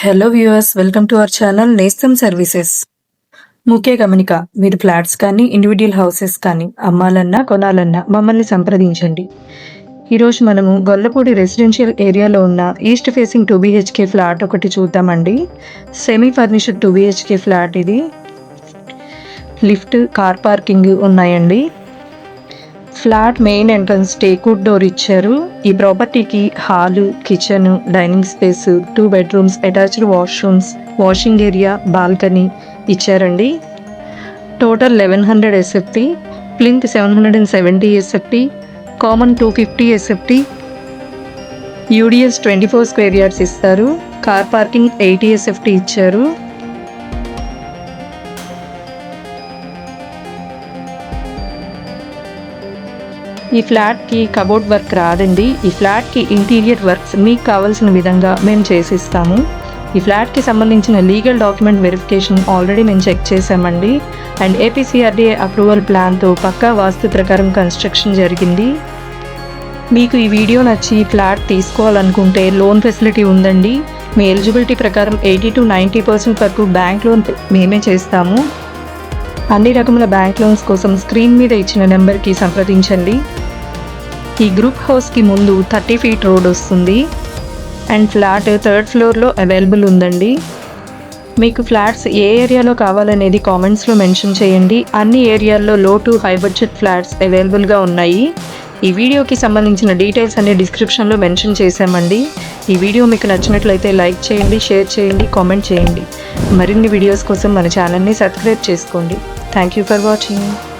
Hello viewers, welcome to our channel నేస్తం services. ముఖ్య గమనిక, మీరు ఫ్లాట్స్ కానీ ఇండివిడ్యువల్ హౌసెస్ కానీ అమ్మాలన్నా కొనాలన్నా మమ్మల్ని సంప్రదించండి. ఈరోజు మనము గొల్లపూడి రెసిడెన్షియల్ ఏరియాలో ఉన్న ఈస్ట్ ఫేసింగ్ 2 BHK ఫ్లాట్ ఒకటి చూద్దామండి. సెమీ ఫర్నిష్డ్ 2 BHK ఫ్లాట్ ఇది. లిఫ్ట్, కార్ పార్కింగ్ ఉన్నాయండి. Flat main entrance teakwood door ఇచ్చారు. ఈ ప్రాపర్టీకి hall, kitchen, dining space, 2 bedrooms, attached washrooms, washing area, balcony ఇచ్చారండి. Total 1100 SFT, plinth 770 SFT, common 250 SFT, UDS 24 square yards ఇస్తారు. Car parking 80 SFT ఇచ్చారు. ఈ ఫ్లాట్కి కబోర్డ్ వర్క్ రాదండి. ఈ ఫ్లాట్కి ఇంటీరియర్ వర్క్స్ మీకు కావాల్సిన విధంగా మేము చేసిస్తాము. ఈ ఫ్లాట్కి సంబంధించిన లీగల్ డాక్యుమెంట్ వెరిఫికేషన్ ఆల్రెడీ మేము చెక్ చేసామండి. అండ్ APCRDA అప్రూవల్ ప్లాన్తో పక్కా వాస్తు ప్రకారం కన్స్ట్రక్షన్ జరిగింది. మీకు ఈ వీడియో నచ్చి ఫ్లాట్ తీసుకోవాలనుకుంటే లోన్ ఫెసిలిటీ ఉందండి. మీ ఎలిజిబిలిటీ ప్రకారం 80 to 90% వరకు బ్యాంక్ లోన్ మేమే చేస్తాము. అన్ని రకముల బ్యాంక్ లోన్స్ కోసం స్క్రీన్ మీద ఇచ్చిన నెంబర్కి సంప్రదించండి. ఈ గ్రూప్ హౌస్కి ముందు 30 feet రోడ్ వస్తుంది. అండ్ ఫ్లాట్ 3rd ఫ్లోర్లో అవైలబుల్ ఉందండి. మీకు ఫ్లాట్స్ ఏ ఏరియాలో కావాలనేది కామెంట్స్లో మెన్షన్ చేయండి. అన్ని ఏరియాల్లో లో టు హై బడ్జెట్ ఫ్లాట్స్ అవైలబుల్గా ఉన్నాయి. ఈ వీడియోకి సంబంధించిన డీటెయిల్స్ అన్ని డిస్క్రిప్షన్లో మెన్షన్ చేశామండి. ఈ వీడియో మీకు నచ్చినట్లయితే లైక్ చేయండి, షేర్ చేయండి, కామెంట్ చేయండి. మరిన్ని వీడియోస్ కోసం మన ఛానల్ని సబ్స్క్రైబ్ చేసుకోండి. Thank you for watching.